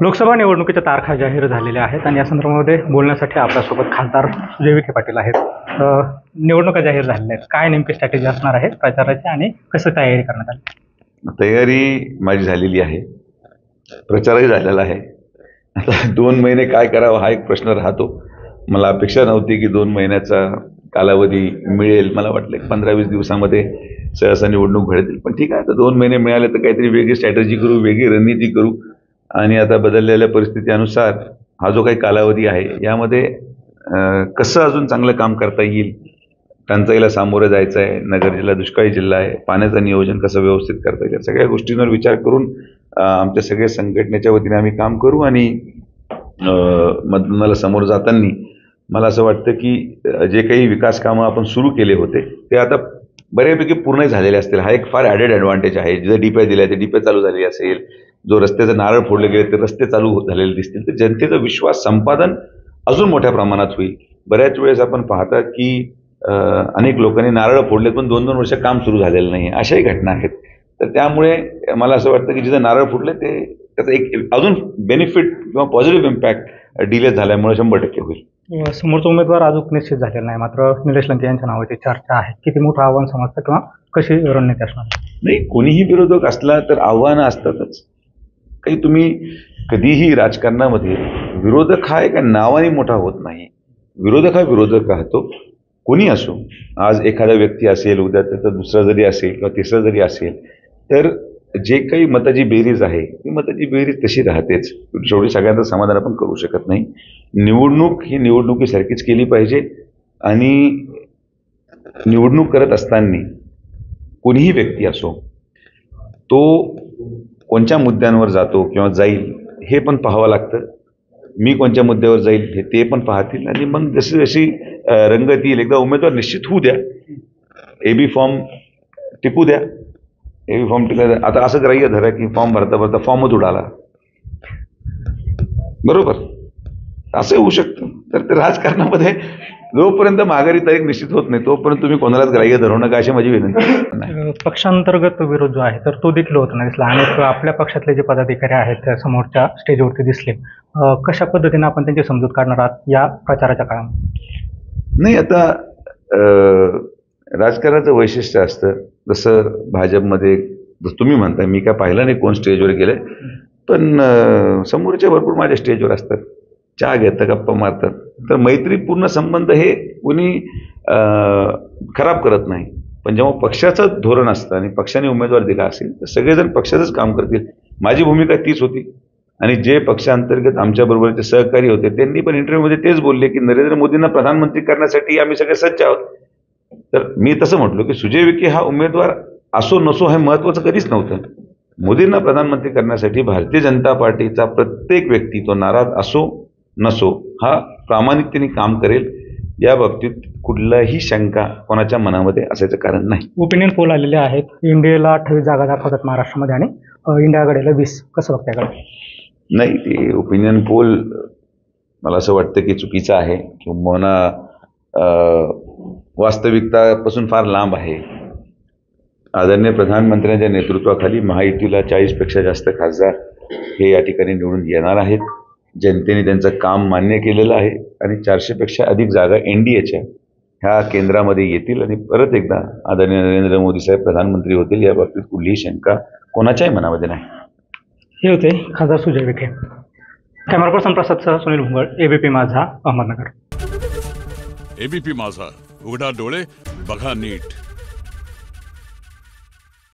लोकसभा निवडणुकीच्या तारखा जाहीर झालेल्या आहेत आणि या संदर्भामध्ये बोलण्यासाठी आपल्यासोबत खासदार सुजय विखे पाटील आहेत. निवडणुका जाहीर झालेल्या आहेत, काय नेमकी स्ट्रॅटेजी असणार आहे प्रचाराची आणि कसं तयारी करण्यात आली? तयारी माझी झालेली आहे, प्रचारही झालेला आहे. आता 2 महिने काय करावं हा एक प्रश्न राहतो. मला अपेक्षा नव्हती की 2 महिन्याचा कालावधी मिळेल. मला वाटलं 15-20 दिवसामध्ये सहसा निवडणूक घडेल. पण ठीक आहे, आता 2 महिने मिळाले तर काहीतरी वेगळी स्ट्रॅटेजी करू, वेगळी रणनीती करू. आणि आता बदललेल्या परिस्थितीनुसार हा जो काही कालावधी आहे यामध्ये कसं अजून चांगलं काम करता येईल, टंचाईला सामोरं जायचं आहे, नगर जिल्हा दुष्काळी जिल्हा आहे, पाण्याचं नियोजन कसं व्यवस्थित करता येईल, सगळ्या गोष्टींवर विचार करून आमच्या सगळ्या संघटनेच्या वतीने आम्ही काम करू. आणि मतदानाला समोर जाताना मला असं वाटतं की जे काही विकास कामं आपण सुरू केले होते ते आता बऱ्यापैकी पूर्ण झालेले असतील. हा एक फार ॲडेड ॲडव्हान्टेज आहे. जिथं डीपे दिले ते डीपे चालू झाली असेल, जो रस्त्याचे नारळ फोडले गेले ते रस्ते चालू झालेले दिसतील, तर जनतेचा विश्वास संपादन अजून मोठ्या प्रमाणात होईल. बऱ्याच वेळेस आपण पाहतात की अनेक लोकांनी नारळ फोडले पण 2-2 वर्ष काम सुरू झालेलं नाही, अशाही घटना आहेत. तर त्यामुळे मला असं वाटतं की जिथं नारळ फुटले ते त्याचा एक अजून बेनिफिट किंवा पॉझिटिव्ह इम्पॅक्ट डिले झाल्यामुळे 100% होईल. समोरचा उमेदवार अजून निश्चित झालेला नाही, मात्र निलेश लंके यांच्या नावाची चर्चा आहे. किती मोठं आव्हान समजतं किंवा कशी रणनीती असणार? नाही, कोणीही विरोधक असला तर आव्हानं असतातच. काही तुम्ही कधीही राजकारणामध्ये विरोधक हा एका नावाने मोठा होत नाही. विरोधक हा विरोधक राहतो, कोणी असो. आज एखादा व्यक्ती असेल, उद्या त्याचा दुसरा जरी असेल किंवा तिसरा जरी असेल, तर जे काही मताची बेरीज आहे ती मताची बेरीज तशी राहतेच. शेवटी सगळ्यांचं समाधान आपण करू शकत नाही. निवडणूक ही निवडणुकीसारखीच केली पाहिजे. आणि निवडणूक करत असताना कोणीही व्यक्ती असो तो कोणत्या मुद्द्यांवर जातो किंवा जाईल हे पण पाहावं लागतं. मी कोणत्या मुद्द्यावर जाईल ते पण पाहतील आणि मग जशी जशी रंगत येईल, एकदा उमेदवार निश्चित होऊ द्या, AB फॉर्म टिपू द्या. AB फॉर्म टिकला आता असं ग्राह्य धरा की फॉर्म भरता भरता फॉर्मच उडाला, बरोबर, असं होऊ शकतं. तर ते राजकारणामध्ये जोपर्यंत माघारी तारीख निश्चित होत नाही तोपर्यंत तुम्ही कोणालाच ग्राह्य धरू नका अशी माझी विनंती. पक्षांतर्गत विरोध जो आहे तर तो देखील होत नाही दिसला. अनेक आपल्या पक्षातले जे पदाधिकारी आहेत त्या समोरच्या स्टेजवरती दिसले. कशा पद्धतीने आपण त्यांची समजूत काढणार आहात या प्रचाराच्या काळामध्ये? नाही, आता राजकारणाचं वैशिष्ट्य असतं. जसं भाजपमध्ये तुम्ही म्हणताय, मी काय पाहिलं नाही कोण स्टेजवर गेले, पण समोरच्या भरपूर माझ्या स्टेजवर असतात, चहा घेतात, गप्पा मारतात. तर मैत्रीपूर्ण संबंध हे कोणी खराब करत नाही. पण जेव्हा पक्षाचं धोरण असतं आणि पक्षाने उमेदवार दिला असेल तर सगळेजण पक्षाचंच काम करतील. माझी भूमिका तीच होती. आणि जे पक्षांतर्गत आमच्याबरोबरचे सहकारी होते त्यांनी पण इंटरव्ह्यूमध्ये तेच बोलले की नरेंद्र मोदींना प्रधानमंत्री करण्यासाठी आम्ही सगळे सज्ज आहोत. तर मी तसं म्हटलो की सुजय विखे हा उमेदवार असो नसो हे महत्त्वाचं कधीच नव्हतं. मोदींना प्रधानमंत्री करण्यासाठी भारतीय जनता पार्टीचा प्रत्येक व्यक्ती, तो नाराज असो नसो, हा प्रामाणिकतेने काम करेल. या बाबतीत कुठलाही शंका कोणाच्या मनामध्ये असायचं कारण नाही. ओपिनियन पोल आलेले आहेत. इंडियाला 28 जागा दाखवतात महाराष्ट्रामध्ये आणि इंडिया आघाडीला 20. कसं बघताय? नाही, ते ओपिनियन पोल मला असं वाटतं की चुकीचं आहे किंवा वास्तविकतापासून फार लांब आहे. आदरणीय प्रधानमंत्र्यांच्या नेतृत्वाखाली महायुतीला 40पेक्षा जास्त खासदार हे या ठिकाणी निवडून येणार आहेत. जनतेने त्यांचं काम मान्य केलेलं आहे आणि 400पेक्षा अधिक जागा NDAच्या ह्या केंद्रामध्ये येतील आणि परत एकदा आदरणीय नरेंद्र मोदी साहेब प्रधानमंत्री होतील. या बाबतीत कुठलीही शंका कोणाच्याही मनामध्ये नाही. हे होते खासदार सुजय विखे. कॅमेरा पर्सन प्रसादसह सुनील भुंगळ, ABP माझा, अहमदनगर. ABP माझा, उघडा डोळे बघा नीट.